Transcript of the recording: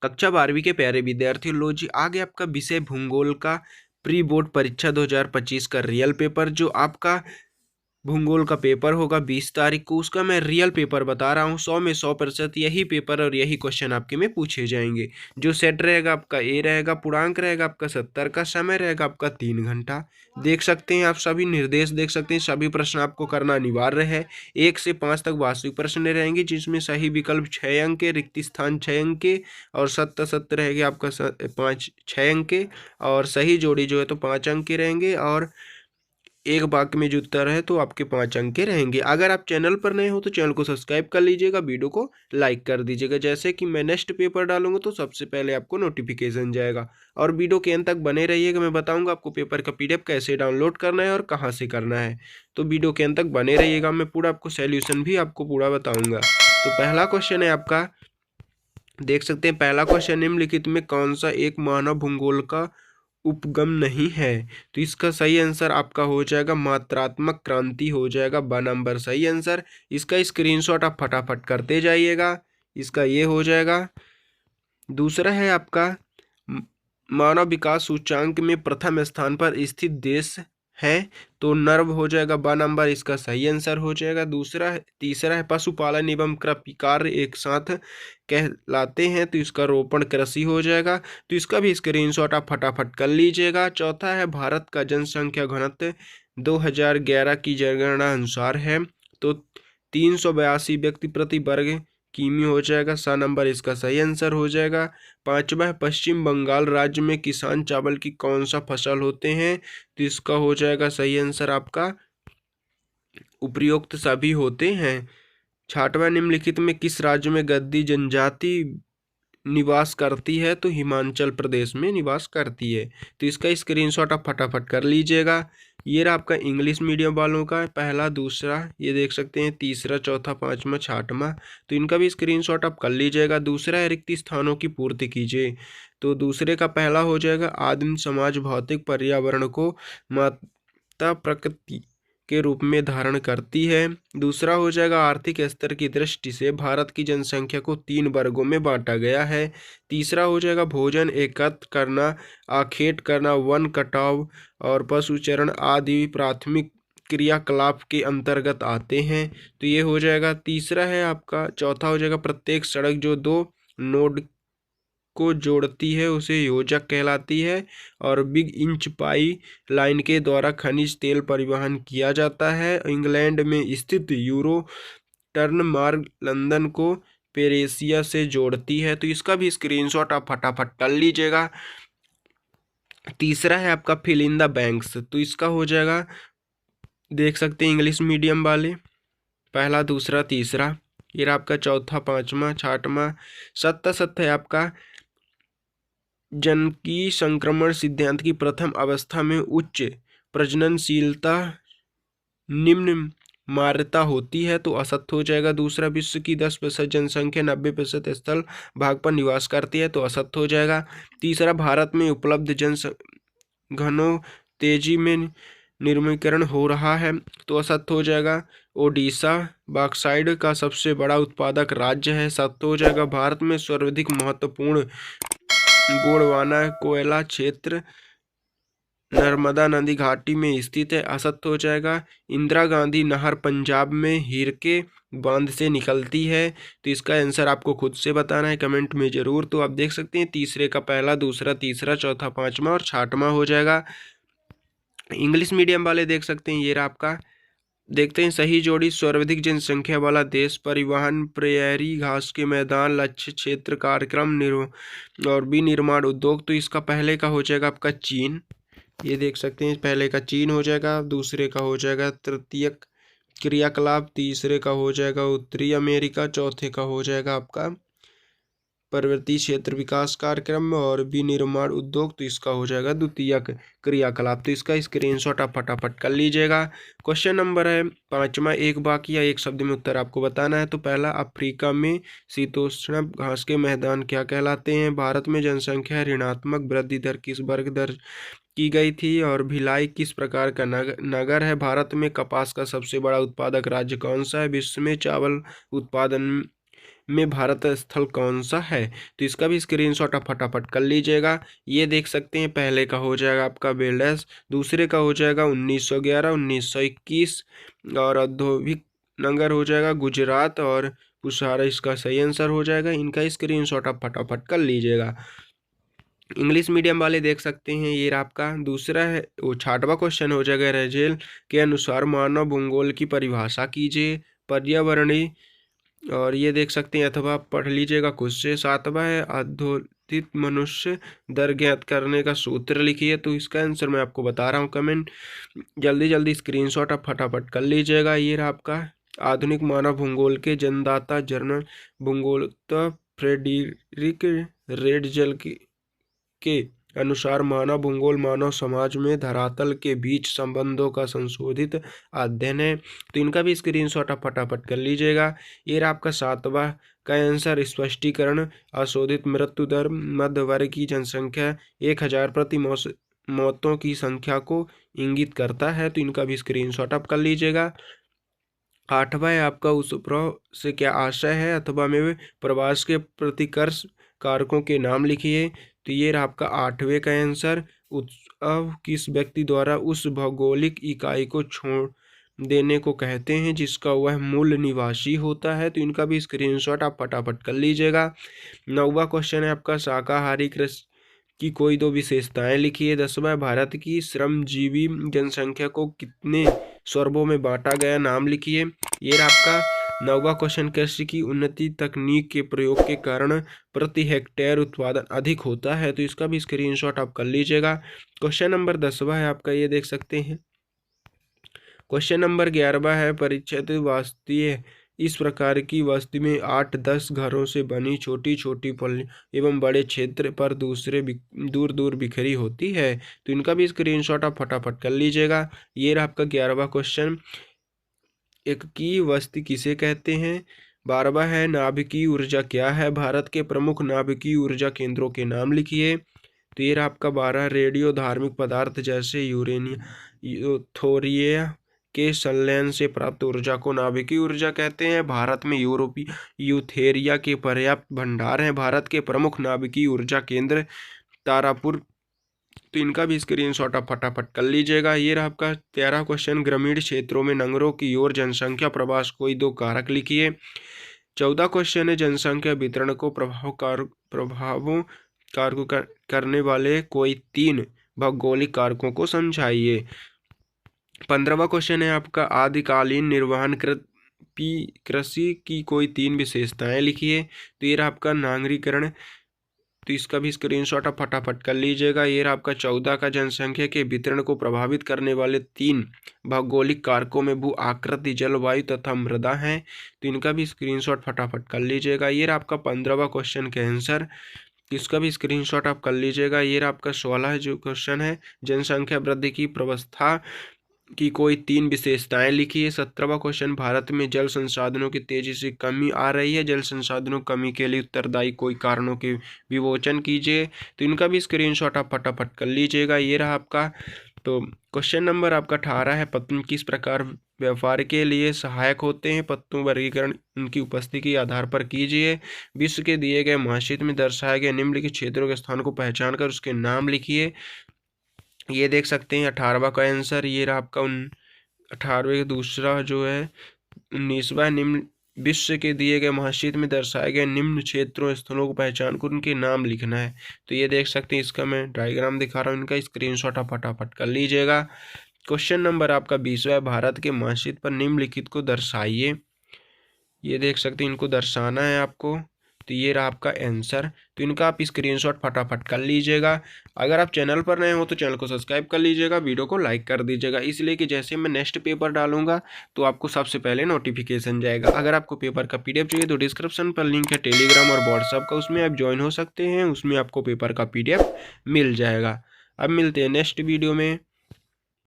कक्षा 12वीं के प्यारे विद्यार्थियों, लो जी आगे आपका विषय भूगोल का प्री बोर्ड परीक्षा 2025 का रियल पेपर, जो आपका भूगोल का पेपर होगा 20 तारीख को, उसका मैं रियल पेपर बता रहा हूँ। 100 में 100% यही पेपर और यही क्वेश्चन आपके में पूछे जाएंगे। जो सेट रहेगा आपका ए रहेगा, पूर्णांक रहेगा आपका 70 का, समय रहेगा आपका 3 घंटा। देख सकते हैं आप सभी निर्देश देख सकते हैं, सभी प्रश्न आपको करना अनिवार्य है। 1 से 5 तक वास्तविक प्रश्न रहेंगे, जिसमें सही विकल्प 6 अंक के, रिक्त स्थान 6 अंक के, और सत्य सत्य रहेंगे आपका 6 अंक के, और सही जोड़ी जो है तो 5 अंक के रहेंगे, और एक वाक्य में जो उत्तर है तो आपके 5 अंक के रहेंगे। अगर आप चैनल पर नए हो तो चैनल को सब्सक्राइब कर लीजिएगा, वीडियो को लाइक कर दीजिएगा। जैसे कि मैं नेक्स्ट पेपर डालूंगा तो सबसे पहले आपको नोटिफिकेशन जाएगा। और वीडियो के अंत तक बने रहिएगा, मैं बताऊंगा आपको पेपर का PDF कैसे डाउनलोड करना है और कहाँ से करना है। तो वीडियो के अंत तक बने रहिएगा, मैं पूरा आपको सोल्यूशन भी आपको पूरा बताऊंगा। तो पहला क्वेश्चन है आपका, देख सकते हैं पहला क्वेश्चन, निम्नलिखित में कौन सा एक मानव भूगोल का उपगम नहीं है। तो इसका सही आंसर आपका हो जाएगा मात्रात्मक क्रांति हो जाएगा, ब नंबर सही आंसर। इसका स्क्रीनशॉट आप फटाफट करते जाइएगा, इसका ये हो जाएगा। दूसरा है आपका, म- मानव विकास सूचांक में प्रथम स्थान पर स्थित देश है, तो नर्व हो जाएगा, ब नंबर इसका सही आंसर हो जाएगा। तीसरा है पशुपालन एवं कृषि कार्य एक साथ कहलाते हैं, तो इसका रोपण कृषि हो जाएगा। तो इसका भी स्क्रीनशॉट आप फटाफट कर लीजिएगा। चौथा है भारत का जनसंख्या घनत्व 2011 की जनगणना अनुसार है, तो 382 व्यक्ति प्रति वर्ग किमी हो जाएगा, सा नंबर इसका सही आंसर हो जाएगा। पांचवा है पश्चिम बंगाल राज्य में किसान चावल की कौन सा फसल होते हैं, तो इसका हो जाएगा सही आंसर आपका उपयुक्त सभी होते हैं। छठवां, निम्नलिखित में किस राज्य में गद्दी जनजाति निवास करती है, तो हिमाचल प्रदेश में निवास करती है। तो इसका स्क्रीनशॉट आप फटाफट कर लीजिएगा। ये रहा आपका इंग्लिश मीडियम वालों का पहला, दूसरा, ये देख सकते हैं तीसरा, चौथा, पांचवा, छठवां। तो इनका भी स्क्रीनशॉट आप कर लीजिएगा। दूसरा है रिक्त स्थानों की पूर्ति कीजिए, तो दूसरे का पहला हो जाएगा आदिम समाज भौतिक पर्यावरण को माता प्रकृति के रूप में धारण करती है। दूसरा हो जाएगा आर्थिक स्तर की दृष्टि से भारत की जनसंख्या को 3 वर्गों में बांटा गया है। तीसरा हो जाएगा भोजन एकत्र करना, आखेट करना, वन कटाव और पशुचरण आदि प्राथमिक क्रियाकलाप के अंतर्गत आते हैं, तो ये हो जाएगा। तीसरा है आपका, चौथा हो जाएगा प्रत्येक सड़क जो 2 नोड को जोड़ती है उसे योजक कहलाती है, और बिग इंच पाई लाइन के द्वारा खनिज तेल परिवहन किया जाता है। इंग्लैंड में स्थित यूरो टर्न मार्ग लंदन को पेरेसिया से जोड़ती है, तो इसका भी स्क्रीनशॉट आप फटाफट कर लीजिएगा। तीसरा है आपका फिल इन द बैंक्स, तो इसका हो जाएगा, देख सकते हैं इंग्लिश मीडियम वाले पहला, दूसरा, तीसरा। ये रहा आपका चौथा, पांचवा, छठवां। सत्ता सत्य है आपका जनकी संक्रमण सिद्धांत की प्रथम अवस्था में उच्च प्रजननशीलता निम्न मान्यता होती है, तो असत्य हो जाएगा। दूसरा, विश्व की 10% जनसंख्या 90% स्थल भाग पर निवास करती है, तो असत्य हो जाएगा। तीसरा, भारत में उपलब्ध घनों तेजी में निर्मीकरण हो रहा है, तो असत्य हो जाएगा। ओडिशा बॉक्साइट का सबसे बड़ा उत्पादक राज्य है, सत्य हो जाएगा। भारत में सर्वाधिक महत्वपूर्ण गोंडवाना कोयला क्षेत्र नर्मदा नदी घाटी में स्थित है, असत्य हो जाएगा। इंदिरा गांधी नहर पंजाब में हिरके बांध से निकलती है, तो इसका आंसर आपको खुद से बताना है कमेंट में जरूर। तो आप देख सकते हैं तीसरे का पहला, दूसरा, तीसरा, चौथा, पांचवा और छठवां हो जाएगा। इंग्लिश मीडियम वाले देख सकते हैं, ये रहा आपका, देखते हैं सही जोड़ी, सर्वाधिक जनसंख्या वाला देश, परिवहन, प्रेयरी घास के मैदान, लक्ष्य क्षेत्र, कार्यक्रम और विनिर्माण उद्योग, तो इसका पहले का हो जाएगा आपका चीन। ये देख सकते हैं पहले का चीन हो जाएगा, दूसरे का हो जाएगा तृतीयक क्रियाकलाप, तीसरे का हो जाएगा उत्तरी अमेरिका, चौथे का हो जाएगा आपका पर्वतीय क्षेत्र विकास कार्यक्रम और विनिर्माण उद्योग, तो इसका हो जाएगा द्वितीयक क्रियाकलाप। तो इसका स्क्रीनशॉट आप फटाफट कर लीजिएगा। क्वेश्चन नंबर है पांचवा, एक वाक्य या एक शब्द में उत्तर आपको बताना है। तो पहला, अफ्रीका में शीतोष्ण घास के मैदान क्या कहलाते हैं। भारत में जनसंख्या ऋणात्मक वृद्धि दर किस वर्ग दर की गई थी, और भिलाई किस प्रकार का नगर है। भारत में कपास का सबसे बड़ा उत्पादक राज्य कौन सा है। विश्व में चावल उत्पादन में भारत स्थल कौन सा है? तो इसका भी स्क्रीनशॉट आप फटाफट कर लीजिएगा। ये देख सकते हैं, पहले का हो जाएगा आपका बेल्डेस, दूसरे का हो जाएगा 1911, 1921 और औद्योगिक नगर हो जाएगा गुजरात और पुसारा इसका सही आंसर हो जाएगा। इनका स्क्रीनशॉट आप फटाफट कर लीजिएगा। इंग्लिश मीडियम वाले देख सकते हैं, ये आपका दूसरा है वो 6वां क्वेश्चन हो जाएगा। रेजेल के अनुसार मानव भूगोल की परिभाषा कीजिए। पर्यावरणीय, और ये देख सकते हैं अथवा आप पढ़ लीजिएगा खुद से। 7वां है अधोथित मनुष्य दर ज्ञात करने का सूत्र लिखिए। तो इसका आंसर मैं आपको बता रहा हूँ, कमेंट जल्दी जल्दी स्क्रीनशॉट आप फटाफट कर लीजिएगा। ये रहा आपका आधुनिक मानव भूगोल के जन्मदाता जर्नल भूगोलतः फ्रेडरिक रेडजेल के अनुसार मानव भूगोल मानव समाज में धरातल के बीच संबंधों का संशोधित अध्ययन है। तो इनका भी स्क्रीनशॉट आप फटाफट कर लीजिएगा। ये रहा आपका 7वां का आंसर। स्पष्टीकरण अशोधित मृत्यु दर मध्य वर्ग की जनसंख्या 1000 प्रति मौतों की संख्या को इंगित करता है। तो इनका भी स्क्रीनशॉट आप कर लीजिएगा। 8वां है आपका उस उपग्रह से क्या आशय है अथवा में प्रवास के प्रतिकर्ष कारकों के नाम लिखिए। तो ये रहा आपका 8वें का आंसर। उत्सव किस व्यक्ति द्वारा उस भौगोलिक इकाई को छोड़ देने को कहते हैं जिसका वह मूल निवासी होता है। तो इनका भी स्क्रीनशॉट आप फटाफट कर लीजिएगा। 9वां क्वेश्चन है आपका शाकाहारी कृषि की कोई दो विशेषताएं लिखिए। 10वां भारत की श्रमजीवी जनसंख्या को कितने स्वर्गों में बांटा गया, नाम लिखिए। ये रहा आपका 9वां क्वेश्चन। कृषि की उन्नति तकनीक के प्रयोग के कारण प्रति हेक्टेयर उत्पादन अधिक होता है। तो इसका भी स्क्रीनशॉट आप कर लीजिएगा। क्वेश्चन नंबर 10वां है आपका, ये देख सकते हैं। क्वेश्चन नंबर 11वां है परिच्छेद वास्तुएं इस प्रकार की वस्तु में 8-10 घरों से बनी छोटी छोटी पल्ली एवं बड़े क्षेत्र पर दूर दूर बिखरी होती है। तो इनका भी स्क्रीनशॉट आप फटाफट कर लीजिएगा। ये रहा आपका 11वां क्वेश्चन। एक की वस्तु किसे कहते हैं? 12वां है नाभिकीय ऊर्जा क्या है? भारत के प्रमुख नाभिकीय ऊर्जा केंद्रों के नाम लिखिए। तो ये रहा आपका 12 रेडियो धार्मिक पदार्थ जैसे यूरेनियम यूथोरिया के संलयन से प्राप्त ऊर्जा को नाभिकीय ऊर्जा कहते हैं। भारत में यूरोपीय यूथेरिया के पर्याप्त भंडार हैं। भारत के प्रमुख नाभिकीय ऊर्जा केंद्र तारापुर। तो इनका भी स्क्रीनशॉट आप फटाफट कर लीजिएगा। ये रहा आपका 13वां क्वेश्चन। ग्रामीण क्षेत्रों में नगरों की ओर जनसंख्या प्रवास कोई दो कारक लिखिए। 14वां क्वेश्चन है जनसंख्या वितरण को प्रभावों कारकों करने वाले कोई 3 भौगोलिक कारकों को समझाइए। 15वां क्वेश्चन है आपका आदिकालीन निर्वहन कृषि की कोई 3 विशेषताएं लिखिए। तो ये रहा आपका नागरीकरण। तो इसका भी स्क्रीनशॉट आप फटाफट कर लीजिएगा। ये रहा आपका 14 का जनसंख्या के वितरण को प्रभावित करने वाले 3 भौगोलिक कारकों में भू आकृति, जलवायु तथा मृदा हैं। तो इनका भी स्क्रीनशॉट फटाफट कर लीजिएगा। ये रहा आपका 15वां क्वेश्चन के आंसर। इसका भी स्क्रीनशॉट आप कर लीजिएगा। ये रहा आपका 16 जो क्वेश्चन है जनसंख्या वृद्धि की प्रवस्था की कोई 3 विशेषताएं लिखिए। 17वां क्वेश्चन भारत में जल संसाधनों की तेजी से कमी आ रही है। जल संसाधनों कमी के लिए उत्तरदायी कोई कारणों के विवेचन कीजिए। तो इनका भी स्क्रीनशॉट आप फटाफट कर लीजिएगा। ये रहा आपका। तो क्वेश्चन नंबर आपका 18 है पत्तों किस प्रकार व्यापार के लिए सहायक होते हैं? पत्तों वर्गीकरण उनकी उपस्थिति के आधार पर कीजिए। विश्व के दिए गए महाक्षेत्र में दर्शाए गए निम्नलिखित क्षेत्रों के स्थान को पहचान कर उसके नाम लिखिए। ये देख सकते हैं 18वां का आंसर। ये रहा आपका 18वें दूसरा जो है 19वां। निम्न विश्व के दिए गए महाक्षेत्र में दर्शाए गए निम्न क्षेत्रों स्थलों को पहचान कर उनके नाम लिखना है। तो ये देख सकते हैं, इसका मैं डायग्राम दिखा रहा हूँ, इनका स्क्रीनशॉट आप फटाफट कर लीजिएगा। क्वेश्चन नंबर आपका 20वां भारत के महाक्षेत्र पर निम्नलिखित को दर्शाइए। ये देख सकते हैं, इनको दर्शाना है आपको। तो ये रहा आपका आंसर। तो इनका आप स्क्रीनशॉट फटाफट कर लीजिएगा। अगर आप चैनल पर नए हो तो चैनल को सब्सक्राइब कर लीजिएगा, वीडियो को लाइक कर दीजिएगा, इसलिए कि जैसे मैं नेक्स्ट पेपर डालूंगा तो आपको सबसे पहले नोटिफिकेशन जाएगा। अगर आपको पेपर का PDF चाहिए तो डिस्क्रिप्शन पर लिंक है टेलीग्राम और व्हाट्सअप का, उसमें आप ज्वाइन हो सकते हैं। उसमें आपको पेपर का PDF मिल जाएगा। अब मिलते हैं नेक्स्ट वीडियो में।